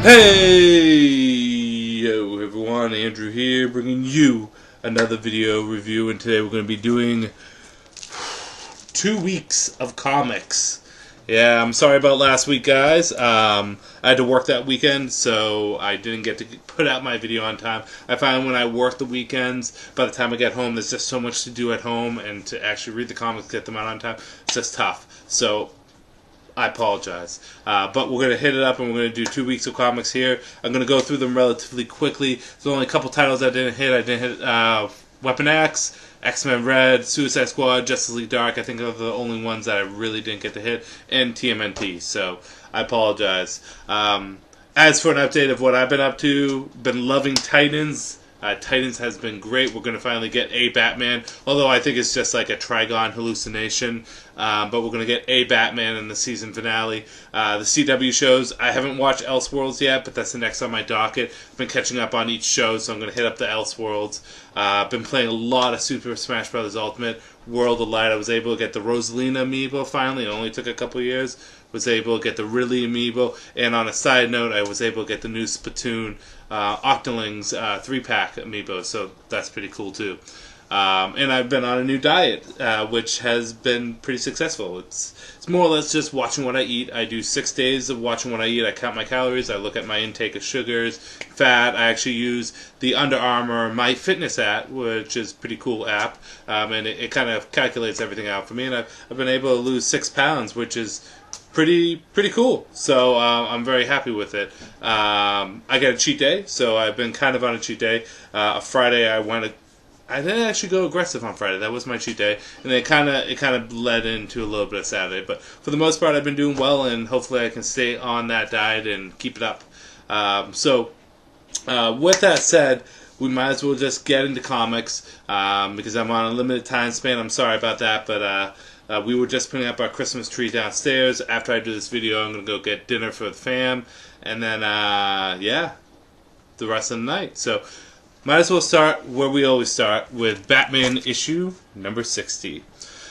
Hey, yo everyone, Andrew here, bringing you another video review, and today we're going to be doing 2 weeks of comics. Yeah, I'm sorry about last week, guys. I had to work that weekend, so I didn't get to put out my video on time. I find when I work the weekends, by the time I get home, there's just so much to do at home, and to actually read the comics, get them out on time, it's just tough. So I apologize. But we're going to hit it up and we're going to do 2 weeks of comics here. I'm going to go through them relatively quickly. There's only a couple titles I didn't hit. I didn't hit Weapon X, X-Men Red, Suicide Squad, Justice League Dark. I think those are the only ones that I really didn't get to hit. And TMNT. So I apologize. As for an update of what I've been up to, been loving Titans. Titans has been great. We're going to finally get a Batman, although I think it's just like a Trigon hallucination. But we're going to get a Batman in the season finale. The CW shows, I haven't watched Elseworlds yet, but that's the next on my docket. I've been catching up on each show, so I'm going to hit up the Elseworlds. I've been playing a lot of Super Smash Bros. Ultimate. World of Light, I was able to get the Rosalina amiibo finally. It only took a couple years. Was able to get the Ridley amiibo. And on a side note, I was able to get the new Splatoon Octolings 3-pack amiibo, so that's pretty cool too. And I've been on a new diet, which has been pretty successful. It's more or less just watching what I eat. I do 6 days of watching what I eat. I count my calories. I look at my intake of sugars, fat. I actually use the Under Armour My Fitness app, which is a pretty cool app, and it kind of calculates everything out for me. And I've been able to lose 6 pounds, which is pretty cool. So I'm very happy with it. I got a cheat day, so I've been kind of on a cheat day. Friday I didn't actually go aggressive on Friday. That was my cheat day, and it kind of led into a little bit of Saturday. But for the most part, I've been doing well, and hopefully I can stay on that diet and keep it up. With that said, we might as well just get into comics because I'm on a limited time span. I'm sorry about that, but we were just putting up our Christmas tree downstairs. After I do this video, I'm going to go get dinner for the fam, and then, the rest of the night. So might as well start where we always start, with Batman issue number 60.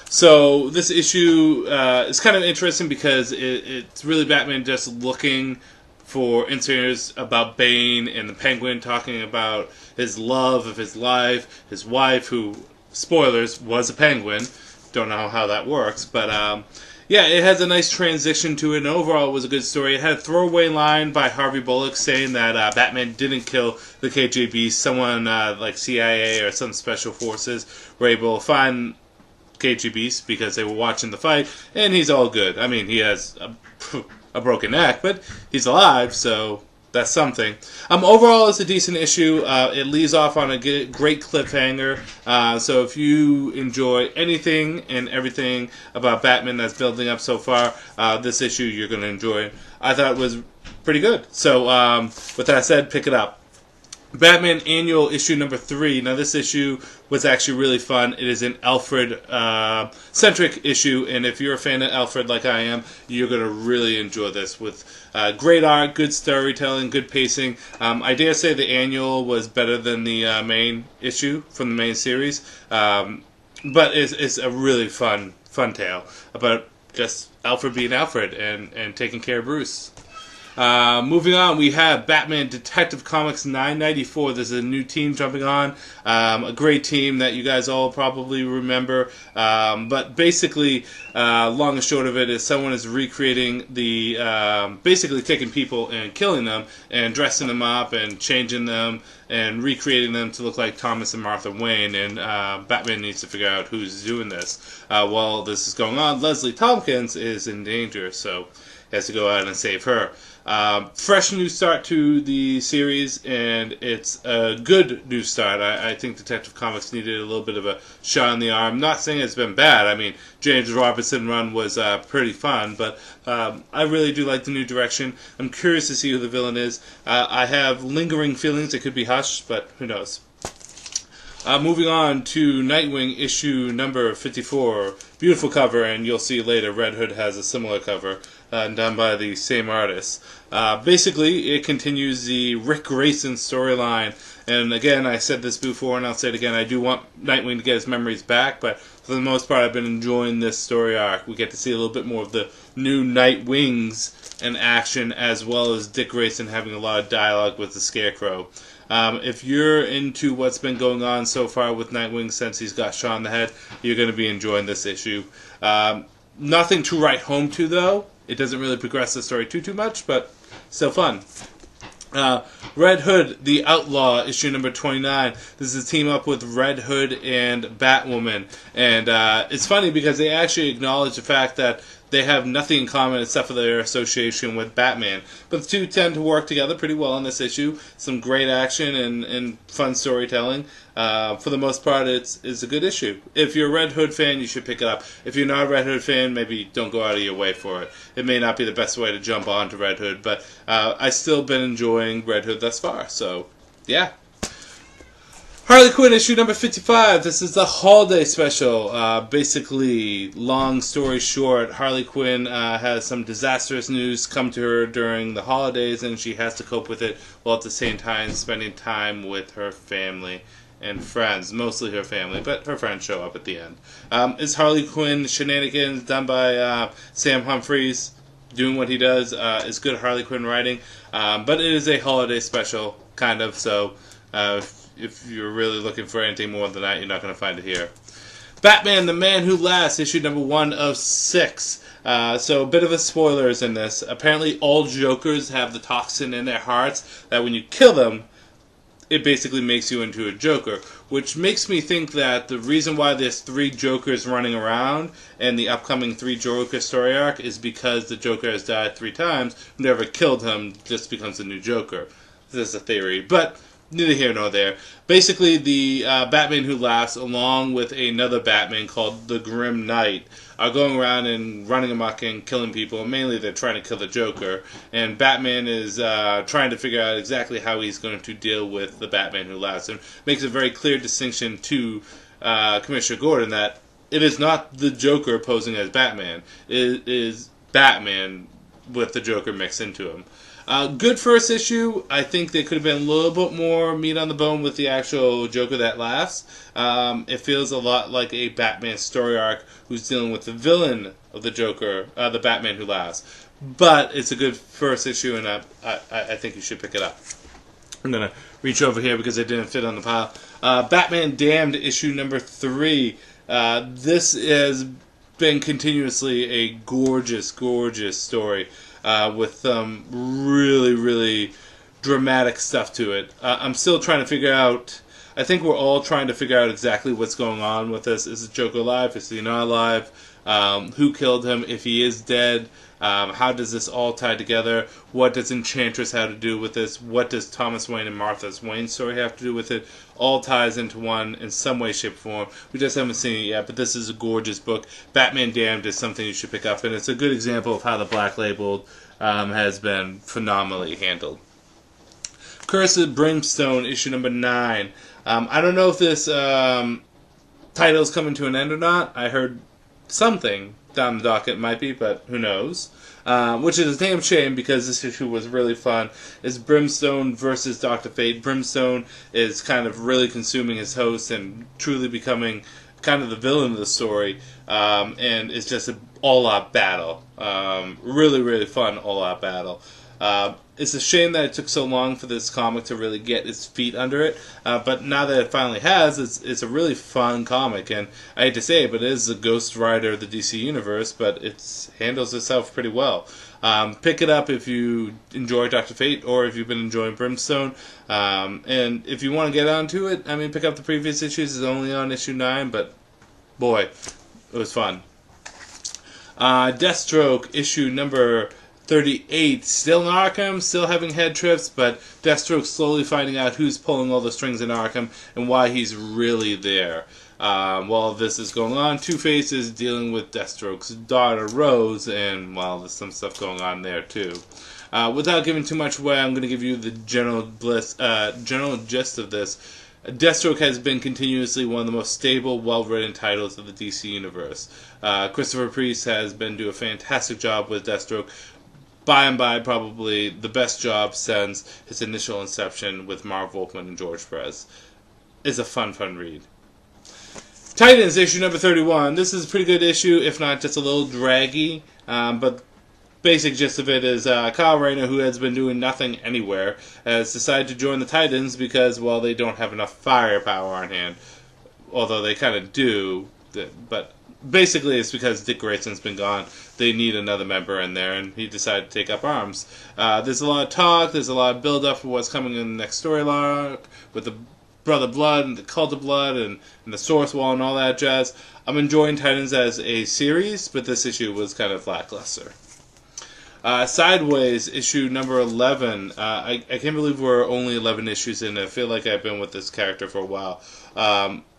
So this issue is kind of interesting because it's really Batman just looking for answers about Bane, and the Penguin talking about his love of his life, his wife, who, spoilers, was a penguin. Don't know how that works, but yeah, it has a nice transition to it, and overall it was a good story. It had a throwaway line by Harvey Bullock saying that Batman didn't kill the KGB. Someone like CIA or some special forces were able to find KGBs because they were watching the fight, and he's all good. I mean, he has a broken neck, but he's alive, so that's something. Overall, it's a decent issue. It leaves off on a great cliffhanger. So if you enjoy anything and everything about Batman that's building up so far, this issue you're going to enjoy. I thought it was pretty good. So with that said, pick it up. Batman Annual issue number 3. Now this issue was actually really fun. It is an Alfred-centric issue, and if you're a fan of Alfred like I am, you're going to really enjoy this with great art, good storytelling, good pacing. I dare say the Annual was better than the main issue from the main series, but it's a really fun tale about just Alfred being Alfred and taking care of Bruce. Moving on, we have Batman Detective Comics 994. This is a new team jumping on. A great team that you guys all probably remember. But basically, long and short of it is someone is recreating basically taking people and killing them and dressing them up and changing them and recreating them to look like Thomas and Martha Wayne. And Batman needs to figure out who's doing this. While this is going on, Leslie Tompkins is in danger, so he has to go out and save her. Fresh new start to the series, and it's a good new start. I think Detective Comics needed a little bit of a shot in the arm. Not saying it's been bad. I mean, James Robinson run was pretty fun, but I really do like the new direction. I'm curious to see who the villain is. I have lingering feelings it could be Hush, but who knows. Moving on to Nightwing issue number 54. Beautiful cover, and you'll see later Red Hood has a similar cover done by the same artist. Basically, it continues the Rick Grayson storyline. And again, I said this before and I'll say it again, I do want Nightwing to get his memories back, but for the most part I've been enjoying this story arc. We get to see a little bit more of the new Nightwing's and action, as well as Dick Grayson having a lot of dialogue with the Scarecrow. If you're into what's been going on so far with Nightwing since he's got shot in the head, you're going to be enjoying this issue. Nothing to write home to, though. It doesn't really progress the story too much, but still fun. Red Hood the Outlaw, issue number 29. This is a team up with Red Hood and Batwoman. And it's funny because they actually acknowledge the fact that they have nothing in common except for their association with Batman. But the two tend to work together pretty well in this issue. Some great action and fun storytelling. For the most part, it's a good issue. If you're a Red Hood fan, you should pick it up. If you're not a Red Hood fan, maybe don't go out of your way for it. It may not be the best way to jump onto Red Hood, but I've still been enjoying Red Hood thus far. So, yeah. Harley Quinn issue number 55. This is the holiday special. Basically, long story short, Harley Quinn has some disastrous news come to her during the holidays, and she has to cope with it while at the same time spending time with her family and friends. Mostly her family, but her friends show up at the end. It's Harley Quinn shenanigans done by Sam Humphries doing what he does. It's good Harley Quinn writing, but it is a holiday special, kind of, so if you're really looking for anything more than that, you're not going to find it here. Batman, the Man Who Laughs, issue number 1 of 6. So a bit of a spoilers in this. Apparently all Jokers have the toxin in their hearts that when you kill them, it basically makes you into a Joker. Which makes me think that the reason why there's 3 Jokers running around and the upcoming 3 Joker story arc is because the Joker has died 3 times. Whoever killed him just becomes the new Joker. This is a theory. But neither here nor there. Basically, the Batman Who Laughs, along with another Batman called the Grim Knight, are going around and running amok and killing people. Mainly, they're trying to kill the Joker. And Batman is trying to figure out exactly how he's going to deal with the Batman Who Laughs. And makes a very clear distinction to Commissioner Gordon that it is not the Joker posing as Batman. It is Batman with the Joker mixed into him. Good first issue. I think there could have been a little bit more meat on the bone with the actual Joker that laughs. It feels a lot like a Batman story arc who's dealing with the villain of the Joker, the Batman Who Laughs. But it's a good first issue, and I think you should pick it up. I'm going to reach over here because it didn't fit on the pile. Batman Damned, issue number 3. This has been continuously a gorgeous, gorgeous story. With some really, really dramatic stuff to it. I'm still trying to figure out, I think we're all trying to figure out exactly what's going on with this. Is the Joker alive? Is he not alive? Who killed him? If he is dead, how does this all tie together? What does Enchantress have to do with this? What does Thomas Wayne and Martha Wayne's story have to do with it? All ties into one in some way, shape, or form. We just haven't seen it yet, but this is a gorgeous book. Batman Damned is something you should pick up, and it's a good example of how the Black Label has been phenomenally handled. Cursed Brimstone, issue number 9. I don't know if this title's coming to an end or not. I heard something down the docket might be, but who knows. Which is a damn shame because this issue was really fun. It's Brimstone versus Dr. Fate. Brimstone is kind of really consuming his host and truly becoming kind of the villain of the story. And it's just an all-out battle. Really, really fun all-out battle. It's a shame that it took so long for this comic to really get its feet under it, but now that it finally has, it's a really fun comic, and I hate to say it, but it is the Ghost Rider of the DC Universe, but it handles itself pretty well. Pick it up if you enjoy Dr. Fate, or if you've been enjoying Brimstone, and if you want to get onto it, I mean, pick up the previous issues. It's only on issue 9, but boy, it was fun. Deathstroke, issue number 38, still in Arkham, still having head trips, but Deathstroke slowly finding out who's pulling all the strings in Arkham and why he's really there. While this is going on, Two-Face is dealing with Deathstroke's daughter, Rose, and, well, there's some stuff going on there, too. Without giving too much away, I'm going to give you the general gist of this. Deathstroke has been continuously one of the most stable, well-written titles of the DC Universe. Christopher Priest has been doing a fantastic job with Deathstroke. By and by, probably the best job since his initial inception with Marv Wolfman and George Perez. It's a fun read. Titans, issue number 31. This is a pretty good issue, if not just a little draggy, but basic gist of it is Kyle Rayner, who has been doing nothing anywhere, has decided to join the Titans because, well, they don't have enough firepower on hand. Although they kind of do, but basically it's because Dick Grayson's been gone. They need another member in there, and he decided to take up arms. There's a lot of talk, there's a lot of build-up for what's coming in the next storyline with the Brother Blood and the Cult of Blood and the Source Wall and all that jazz. I'm enjoying Titans as a series, but this issue was kind of lackluster. Sideways, issue number 11. I can't believe we're only 11 issues in. I feel like I've been with this character for a while.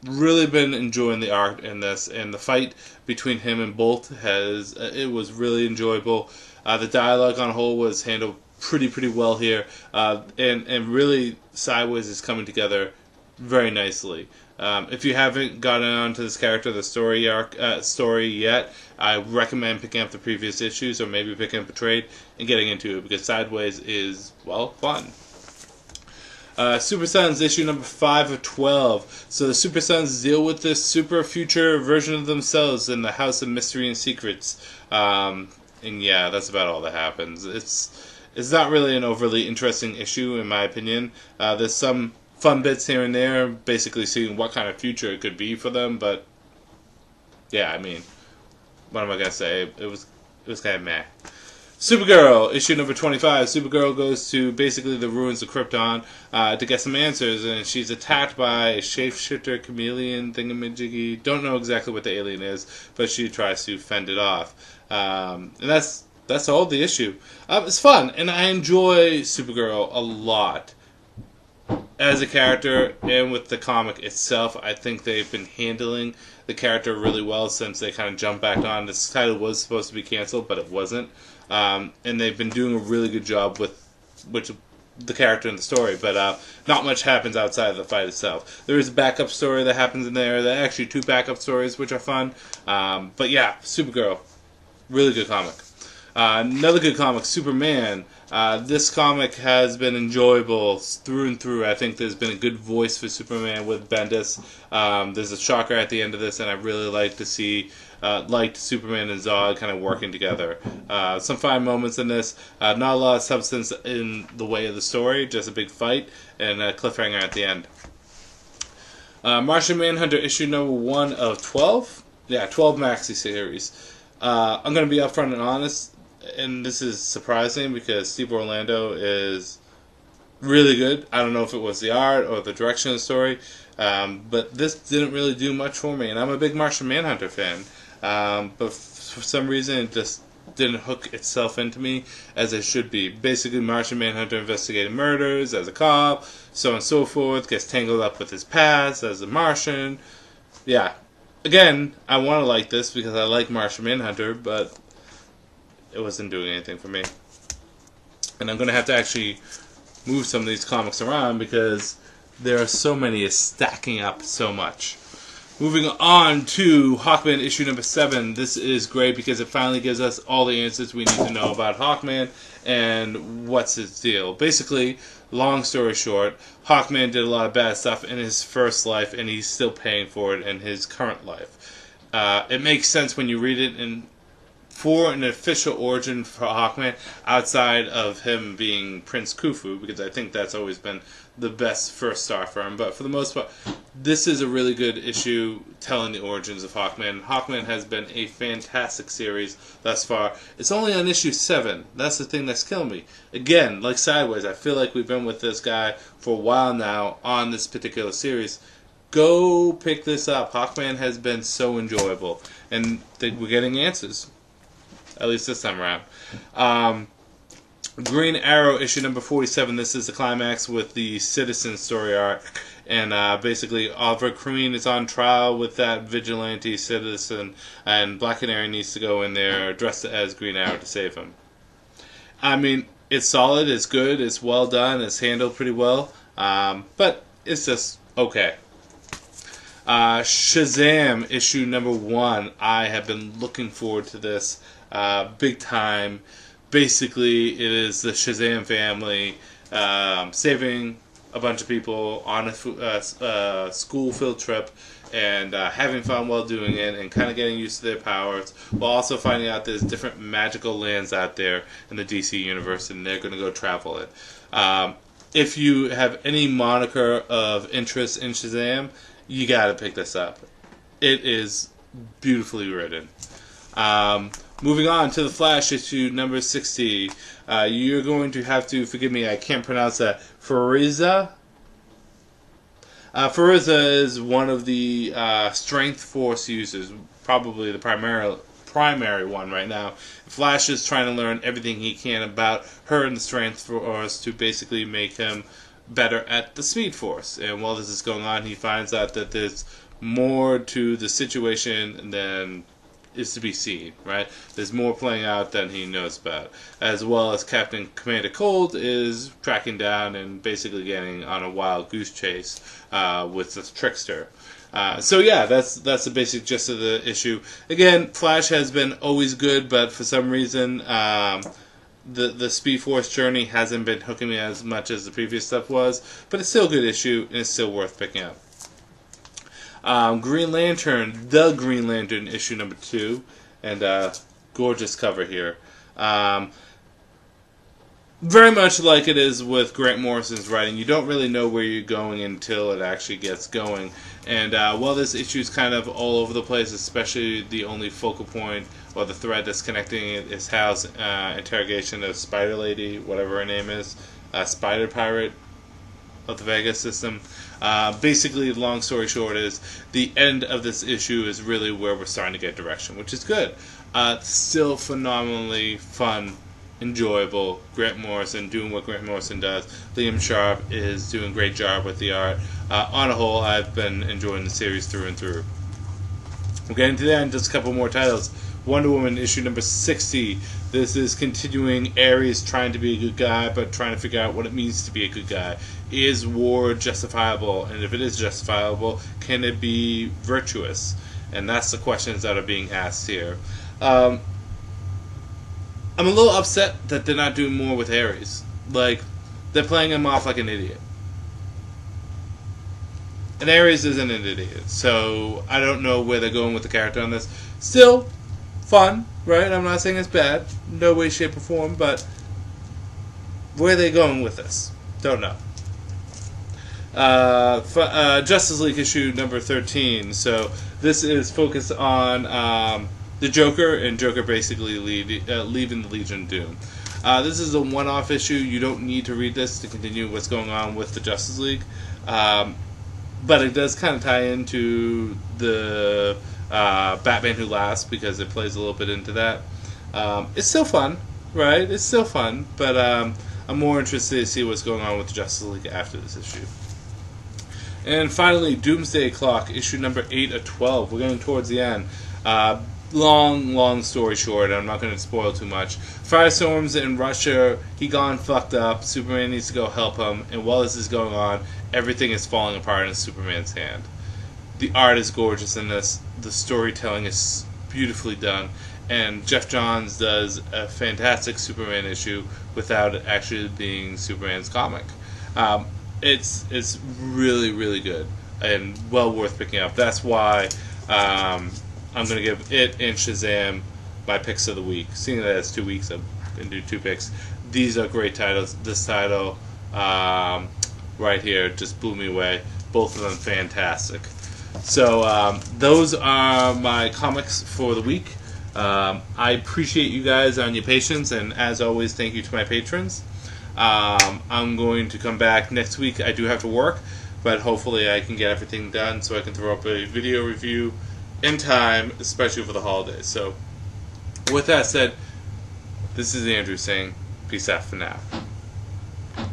Really been enjoying the art in this, and the fight between him and Bolt it was really enjoyable. The dialogue on whole was handled pretty well here, and really Sideways is coming together very nicely. If you haven't gotten onto this character, the story yet, I recommend picking up the previous issues or maybe picking up a trade and getting into it because Sideways is, well, fun. Super Sons issue number 5 of 12. So the Super Sons deal with this super future version of themselves in the House of Mystery and Secrets. And yeah, that's about all that happens. It's not really an overly interesting issue in my opinion. There's some fun bits here and there, basically seeing what kind of future it could be for them, but yeah, I mean, what am I gonna say? It was kind of meh. Supergirl, issue number 25. Supergirl goes to basically the ruins of Krypton to get some answers, and she's attacked by a shapeshifter chameleon thingamajiggy. Don't know exactly what the alien is, but she tries to fend it off. And that's all the issue. It's fun, and I enjoy Supergirl a lot. As a character and with the comic itself, I think they've been handling the character really well since they kind of jumped back on. This title was supposed to be canceled, but it wasn't. And they've been doing a really good job with the character in the story, but not much happens outside of the fight itself. There is a backup story that happens in there. There are actually 2 backup stories, which are fun. But yeah, Supergirl, really good comic. Another good comic, Superman. This comic has been enjoyable through and through. I think there's been a good voice for Superman with Bendis. There's a shocker at the end of this, and I really like to see Superman and Zod kind of working together. Some fine moments in this. Not a lot of substance in the way of the story, just a big fight and a cliffhanger at the end. Martian Manhunter issue number 1 of 12. Yeah, 12 maxi series. I'm going to be upfront and honest. And this is surprising because Steve Orlando is really good. I don't know if it was the art or the direction of the story, but this didn't really do much for me. And I'm a big Martian Manhunter fan, but for some reason it just didn't hook itself into me as it should be. Basically, Martian Manhunter investigating murders as a cop, so on and so forth, gets tangled up with his past as a Martian. Yeah. Again, I want to like this because I like Martian Manhunter, but it wasn't doing anything for me. And I'm going to have to actually move some of these comics around because there are so many, it's stacking up so much. Moving on to Hawkman issue number 7. This is great because it finally gives us all the answers we need to know about Hawkman and what's his deal. Basically, long story short, Hawkman did a lot of bad stuff in his first life and he's still paying for it in his current life. It makes sense when you read it, and for an official origin for Hawkman outside of him being Prince Khufu, because I think that's always been the best first star for him. But for the most part, this is a really good issue telling the origins of Hawkman. Hawkman has been a fantastic series thus far. It's only on issue 7. That's the thing that's killing me. Again, like Sideways, I feel like we've been with this guy for a while now on this particular series. Go pick this up. Hawkman has been so enjoyable, and we're getting answers. At least this time around. Green Arrow issue number 47. This is the climax with the Citizen story arc. And basically, Oliver Queen is on trial with that vigilante citizen. And Black Canary needs to go in there dressed as Green Arrow to save him. I mean, it's solid, it's good, it's well done, it's handled pretty well. But it's just okay. Shazam issue number 1. I have been looking forward to this. Big time. Basically, it is the Shazam family saving a bunch of people on a school field trip and having fun while doing it and kind of getting used to their powers, while also finding out there's different magical lands out there in the DC universe, and they're going to go travel it. If you have any moniker of interest in Shazam, you got to pick this up. It is beautifully written. Moving on to The Flash, issue number 60. You're going to have to forgive me, I can't pronounce that. Fariza? Fariza is one of the Strength Force users, probably the primary one right now. Flash is trying to learn everything he can about her and the Strength Force to basically make him better at the Speed Force. And while this is going on, he finds out that there's more to the situation than is to be seen, right? There's more playing out than he knows about. As well as Captain Commander Cold is tracking down and basically getting on a wild goose chase with the Trickster. So yeah, that's the basic gist of the issue. Again, Flash has been always good, but for some reason the Speed Force journey hasn't been hooking me as much as the previous stuff was. But it's still a good issue, and it's still worth picking up. Green Lantern, The Green Lantern, issue number 2, and gorgeous cover here. Very much like it is with Grant Morrison's writing, you don't really know where you're going until it actually gets going. And while this issue is kind of all over the place, especially the only focal point or the thread that's connecting it is Hal's interrogation of Spider Lady, whatever her name is, Spider Pirate of the Vega system. Basically, long story short is the end of this issue is really where we're starting to get direction, which is good. Still phenomenally fun, enjoyable. Grant Morrison doing what Grant Morrison does. Liam Sharp is doing a great job with the art. On a whole, I've been enjoying the series through and through. We're getting to the end, just a couple more titles. Wonderwoman, issue number 60. This is continuing Ares trying to be a good guy, but trying to figure out what it means to be a good guy. Is war justifiable? And if it is justifiable, can it be virtuous? And that's the questions that are being asked here. I'm a little upset that they're not doing more with Ares. Like, they're playing him off like an idiot. And Ares isn't an idiot, so I don't know where they're going with the character on this. Still, fun, right? I'm not saying it's bad, no way, shape, or form, but where are they going with this? Don't know. Justice League issue number 13. So this is focused on the Joker, and Joker basically leaving the Legion of Doom. This is a one-off issue. You don't need to read this to continue what's going on with the Justice League. But it does kind of tie into the Batman Who Laughs, because it plays a little bit into that. It's still fun, right? It's still fun, but I'm more interested to see what's going on with the Justice League after this issue. And finally, Doomsday Clock, issue number 8 of 12. We're getting towards the end. Long story short, I'm not going to spoil too much. Firestorm's in Russia. He gone fucked up. Superman needs to go help him. And while this is going on, everything is falling apart in Superman's hand. The art is gorgeous in this. The storytelling is beautifully done. And Jeff Johns does a fantastic Superman issue without it actually being Superman's comic. It's really, really good and well worth picking up. That's why I'm going to give it and Shazam my picks of the week. Seeing that it's 2 weeks, I'm going to do 2 picks. These are great titles. This title right here just blew me away. Both of them fantastic. So those are my comics for the week. I appreciate you guys on your patience, and as always, thank you to my patrons. I'm going to come back next week. I do have to work, but hopefully I can get everything done so I can throw up a video review in time, especially for the holidays. So, with that said, this is Andrew saying peace out for now.